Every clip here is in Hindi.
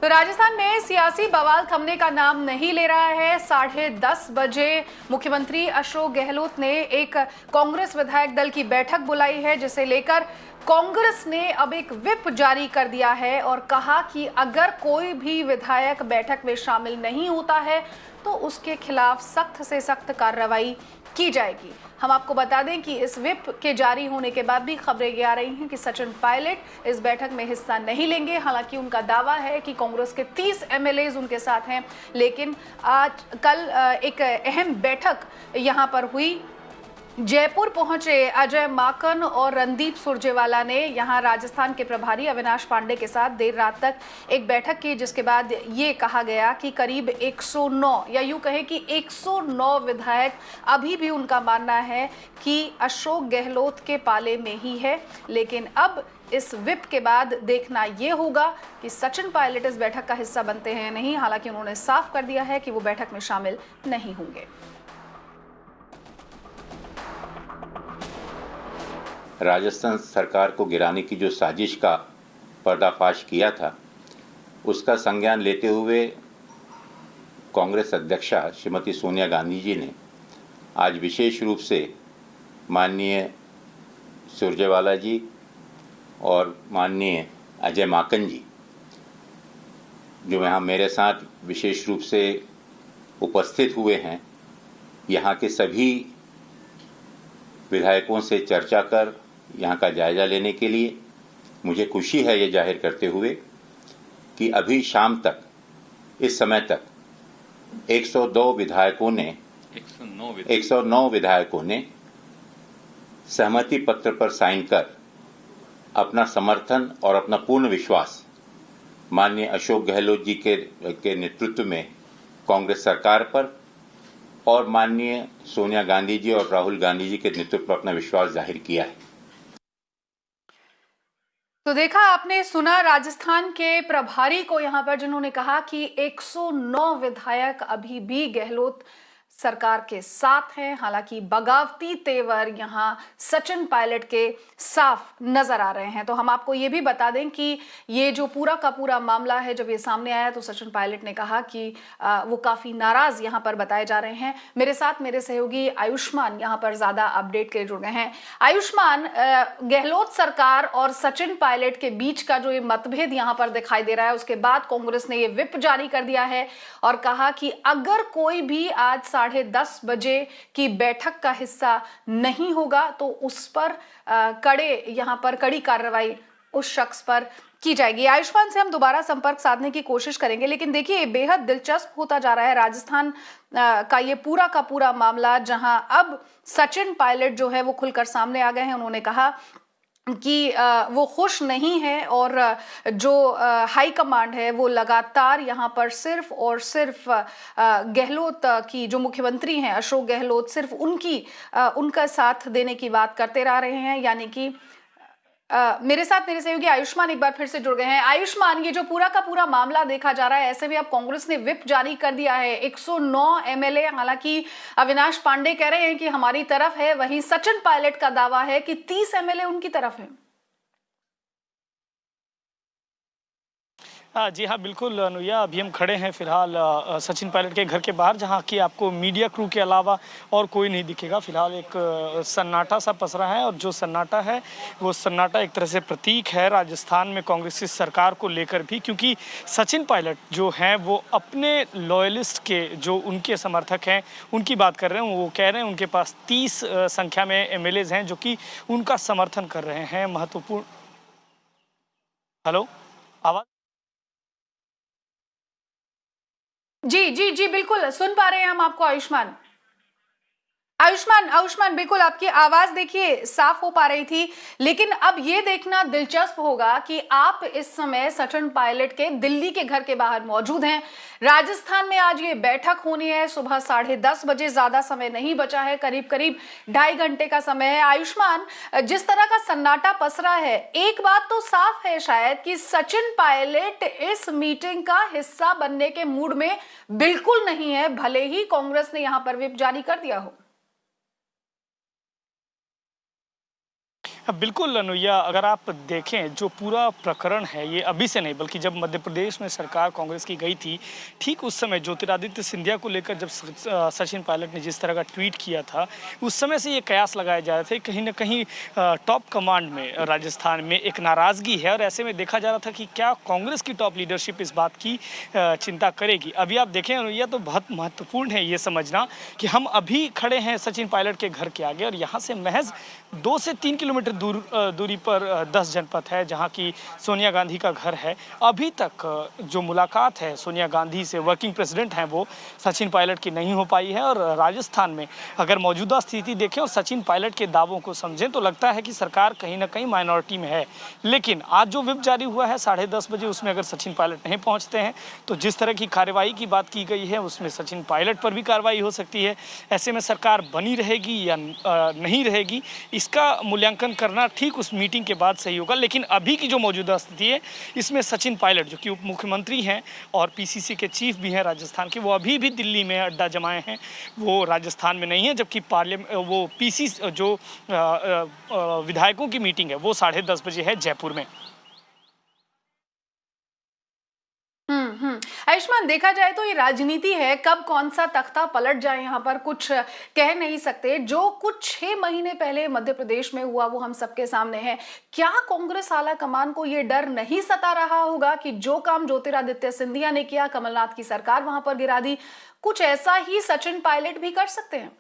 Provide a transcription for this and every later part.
तो राजस्थान में सियासी बवाल थमने का नाम नहीं ले रहा है। 10:30 बजे मुख्यमंत्री अशोक गहलोत ने एक कांग्रेस विधायक दल की बैठक बुलाई है, जिसे लेकर कांग्रेस ने अब एक व्हिप जारी कर दिया है और कहा कि अगर कोई भी विधायक बैठक में शामिल नहीं होता है तो उसके खिलाफ सख्त से सख्त कार्रवाई की जाएगी। हम आपको बता दें कि इस व्हिप के जारी होने के बाद भी खबरें ये आ रही हैं कि सचिन पायलट इस बैठक में हिस्सा नहीं लेंगे। हालांकि उनका दावा है कि कांग्रेस के 30 एमएलए उनके साथ हैं, लेकिन कल एक अहम बैठक यहां पर हुई। जयपुर पहुंचे अजय माकन और रणदीप सुरजेवाला ने यहां राजस्थान के प्रभारी अविनाश पांडे के साथ देर रात तक एक बैठक की, जिसके बाद ये कहा गया कि करीब 109 या यूं कहें कि 109 विधायक अभी भी उनका मानना है कि अशोक गहलोत के पाले में ही है। लेकिन अब इस व्हिप के बाद देखना यह होगा कि सचिन पायलट इस बैठक का हिस्सा बनते हैं या नहीं। हालांकि उन्होंने साफ कर दिया है कि वो बैठक में शामिल नहीं होंगे। राजस्थान सरकार को गिराने की जो साजिश का पर्दाफाश किया था, उसका संज्ञान लेते हुए कांग्रेस अध्यक्षा श्रीमती सोनिया गांधी जी ने आज विशेष रूप से माननीय सुरजेवाला जी और माननीय अजय माकन जी, जो यहाँ मेरे साथ विशेष रूप से उपस्थित हुए हैं, यहाँ के सभी विधायकों से चर्चा कर यहाँ का जायजा लेने के लिए मुझे खुशी है ये जाहिर करते हुए कि अभी शाम तक, इस समय तक 109 विधायकों ने सहमति पत्र पर साइन कर अपना समर्थन और अपना पूर्ण विश्वास माननीय अशोक गहलोत जी के नेतृत्व में कांग्रेस सरकार पर और माननीय सोनिया गांधी जी और राहुल गांधी जी के नेतृत्व पर अपना विश्वास जाहिर किया है। तो देखा आपने, सुना राजस्थान के प्रभारी को यहां पर, जिन्होंने कहा कि 109 विधायक अभी भी गहलोत सरकार के साथ हैं। हालांकि बगावती तेवर यहां सचिन पायलट के साफ नजर आ रहे हैं। तो हम आपको ये भी बता दें कि ये जो पूरा का पूरा मामला है, जब ये सामने आया तो सचिन पायलट ने कहा कि वो काफी नाराज यहां पर बताए जा रहे हैं। मेरे साथ मेरे सहयोगी आयुष्मान यहां पर ज्यादा अपडेट के जुड़ गए हैं। आयुष्मान, गहलोत सरकार और सचिन पायलट के बीच का जो ये मतभेद यहां पर दिखाई दे रहा है, उसके बाद कांग्रेस ने ये व्हिप जारी कर दिया है और कहा कि अगर कोई भी आज 10:30 बजे की बैठक का हिस्सा नहीं होगा तो उस पर कड़ी कार्रवाई उस शख्स पर की जाएगी। आयुष्मान से हम दोबारा संपर्क साधने की कोशिश करेंगे, लेकिन देखिए बेहद दिलचस्प होता जा रहा है राजस्थान का ये पूरा का पूरा मामला, जहां अब सचिन पायलट जो है वो खुलकर सामने आ गए हैं। उन्होंने कहा कि वो खुश नहीं है और जो हाई कमांड है वो लगातार यहाँ पर सिर्फ और सिर्फ गहलोत की जो मुख्यमंत्री हैं अशोक गहलोत, सिर्फ उनका साथ देने की बात करते रह रहे हैं। यानी कि मेरे साथ मेरे सहयोगी आयुष्मान एक बार फिर से जुड़ गए हैं। आयुष्मान, ये जो पूरा का पूरा मामला देखा जा रहा है, ऐसे में अब कांग्रेस ने व्हिप जारी कर दिया है। 109 एमएलए, हालांकि अविनाश पांडे कह रहे हैं कि हमारी तरफ है, वहीं सचिन पायलट का दावा है कि 30 एमएलए उनकी तरफ है। जी हाँ, बिल्कुल अनुया, अभी हम खड़े हैं फिलहाल सचिन पायलट के घर के बाहर, जहाँ की आपको मीडिया क्रू के अलावा और कोई नहीं दिखेगा। फिलहाल एक सन्नाटा सा पसरा है और जो सन्नाटा है वो सन्नाटा एक तरह से प्रतीक है राजस्थान में कांग्रेस की सरकार को लेकर भी, क्योंकि सचिन पायलट जो हैं वो अपने लॉयलिस्ट के जो उनके समर्थक हैं उनकी बात कर रहे हैं। वो कह रहे हैं उनके पास 30 संख्या में एमएलएज हैं जो कि उनका समर्थन कर रहे हैं। महत्वपूर्ण, हेलो, आवाज, जी जी जी बिल्कुल सुन पा रहे हैं हम आपको। आयुष्मान बिल्कुल आपकी आवाज देखिए साफ हो पा रही थी, लेकिन अब ये देखना दिलचस्प होगा कि आप इस समय सचिन पायलट के दिल्ली के घर के बाहर मौजूद हैं। राजस्थान में आज ये बैठक होनी है सुबह 10:30 बजे, ज्यादा समय नहीं बचा है, करीब 2.5 घंटे का समय है। आयुष्मान, जिस तरह का सन्नाटा पसरा है, एक बात तो साफ है शायद कि सचिन पायलट इस मीटिंग का हिस्सा बनने के मूड में बिल्कुल नहीं है, भले ही कांग्रेस ने यहां पर व्हिप जारी कर दिया हो। बिल्कुल अनुया, अगर आप देखें जो पूरा प्रकरण है ये अभी से नहीं बल्कि जब मध्य प्रदेश में सरकार कांग्रेस की गई थी, ठीक उस समय ज्योतिरादित्य सिंधिया को लेकर जब सचिन पायलट ने जिस तरह का ट्वीट किया था, उस समय से ये कयास लगाए जा रहे थे कहीं ना कहीं टॉप कमांड में राजस्थान में एक नाराजगी है। और ऐसे में देखा जा रहा था कि क्या कांग्रेस की टॉप लीडरशिप इस बात की चिंता करेगी। अभी आप देखें अनुया, तो बहुत महत्वपूर्ण है ये समझना कि हम अभी खड़े हैं सचिन पायलट के घर के आगे और यहाँ से महज 2 से 3 किलोमीटर दूरी पर 10 जनपद है जहां की सोनिया गांधी का घर है। अभी तक जो मुलाकात है सोनिया गांधी से, वर्किंग प्रेसिडेंट हैं वो, सचिन पायलट की नहीं हो पाई है। और राजस्थान में अगर मौजूदा स्थिति देखें और सचिन पायलट के दावों को समझें तो लगता है कि सरकार कहीं ना कहीं माइनॉरिटी में है। लेकिन आज जो व्हिप जारी हुआ है 10:30 बजे, उसमें अगर सचिन पायलट नहीं पहुंचते हैं तो जिस तरह की कार्रवाई की बात की गई है उसमें सचिन पायलट पर भी कार्रवाई हो सकती है। ऐसे में सरकार बनी रहेगी या नहीं रहेगी, इसका मूल्यांकन करना ठीक उस मीटिंग के बाद सही होगा। लेकिन अभी की जो मौजूदा स्थिति है इसमें सचिन पायलट जो कि उप मुख्यमंत्री हैं और पीसीसी के चीफ भी हैं राजस्थान के, वो अभी भी दिल्ली में अड्डा जमाए हैं, वो राजस्थान में नहीं है। जबकि वो पीसी जो विधायकों की मीटिंग है वो 10:30 बजे है जयपुर में। आयुष्मान, देखा जाए तो ये राजनीति है, कब कौन सा तख्ता पलट जाए यहाँ पर कुछ कह नहीं सकते। जो कुछ 6 महीने पहले मध्य प्रदेश में हुआ वो हम सबके सामने है। क्या कांग्रेस आला कमान को ये डर नहीं सता रहा होगा कि जो काम ज्योतिरादित्य सिंधिया ने किया, कमलनाथ की सरकार वहां पर गिरा दी, कुछ ऐसा ही सचिन पायलट भी कर सकते हैं?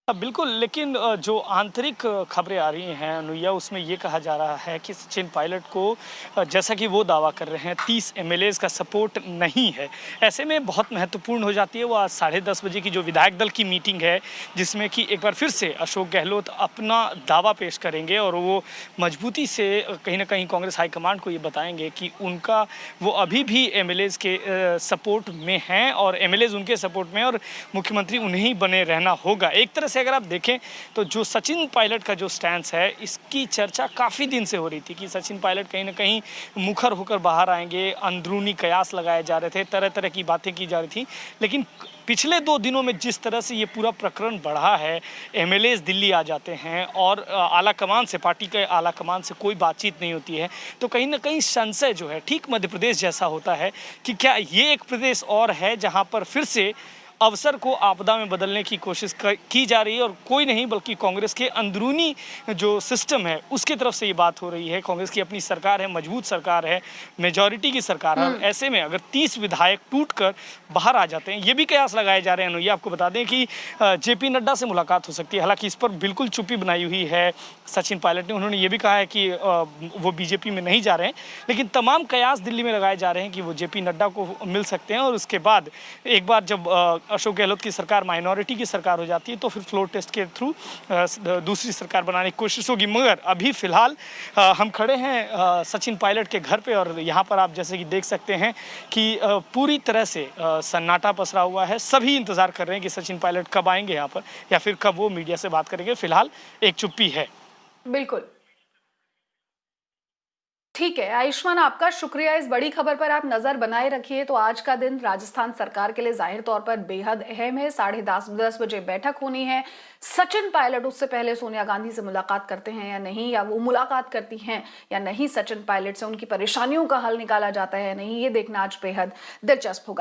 बिल्कुल, लेकिन जो आंतरिक खबरें आ रही हैं अनुया, उसमें ये कहा जा रहा है कि सचिन पायलट को जैसा कि वो दावा कर रहे हैं 30 एमएलएज का सपोर्ट नहीं है। ऐसे में बहुत महत्वपूर्ण हो जाती है वो आज 10:30 बजे की जो विधायक दल की मीटिंग है, जिसमें कि एक बार फिर से अशोक गहलोत अपना दावा पेश करेंगे और वो मजबूती से कहीं ना कहीं कांग्रेस हाईकमांड को ये बताएंगे कि उनका वो अभी भी एमएलएज के सपोर्ट में हैं और एमएलएज उनके सपोर्ट में और मुख्यमंत्री उन्हें बने रहना होगा। एक तरह से अगर आप देखें तो जो सचिन पायलट का जो स्टैंड है, इसकी चर्चा काफ़ी दिन से हो रही थी कि सचिन पायलट कहीं ना कहीं मुखर होकर बाहर आएंगे। अंदरूनी कयास लगाए जा रहे थे, तरह तरह की बातें की जा रही थी। लेकिन पिछले 2 दिनों में जिस तरह से ये पूरा प्रकरण बढ़ा है, एमएलएज दिल्ली आ जाते हैं और आला कमान से, पार्टी के आला कमान से कोई बातचीत नहीं होती है, तो कहीं ना कहीं संशय जो है ठीक मध्य प्रदेश जैसा होता है कि क्या ये एक प्रदेश और है जहाँ पर फिर से अवसर को आपदा में बदलने की कोशिश की जा रही है। और कोई नहीं बल्कि कांग्रेस के अंदरूनी जो सिस्टम है उसकी तरफ से ये बात हो रही है। कांग्रेस की अपनी सरकार है, मजबूत सरकार है, मेजॉरिटी की सरकार है। ऐसे में अगर 30 विधायक टूटकर बाहर आ जाते हैं, ये भी कयास लगाए जा रहे हैं। अनुया, आपको बता दें कि जेपी नड्डा से मुलाकात हो सकती है। हालांकि इस पर बिल्कुल चुप्पी बनाई हुई है सचिन पायलट ने। उन्होंने ये भी कहा है कि वो बीजेपी में नहीं जा रहे हैं, लेकिन तमाम कयास दिल्ली में लगाए जा रहे हैं कि वो जेपी नड्डा को मिल सकते हैं। और उसके बाद एक बार जब अशोक गहलोत की सरकार माइनॉरिटी की सरकार हो जाती है तो फिर फ्लोर टेस्ट के थ्रू दूसरी सरकार बनाने की कोशिश होगी। मगर अभी फिलहाल हम खड़े हैं सचिन पायलट के घर पे और यहाँ पर आप जैसे कि देख सकते हैं कि पूरी तरह से सन्नाटा पसरा हुआ है। सभी इंतजार कर रहे हैं कि सचिन पायलट कब आएंगे यहाँ पर या फिर कब वो मीडिया से बात करेंगे। फिलहाल एक चुप्पी है। बिल्कुल ठीक है आयुष्मान, आपका शुक्रिया। इस बड़ी खबर पर आप नजर बनाए रखिए। तो आज का दिन राजस्थान सरकार के लिए जाहिर तौर पर बेहद अहम है। 10:30 बजे बैठक होनी है। सचिन पायलट उससे पहले सोनिया गांधी से मुलाकात करते हैं या नहीं, या वो मुलाकात करती हैं या नहीं सचिन पायलट से, उनकी परेशानियों का हल निकाला जाता है या नहीं, ये देखना आज बेहद दिलचस्प होगा।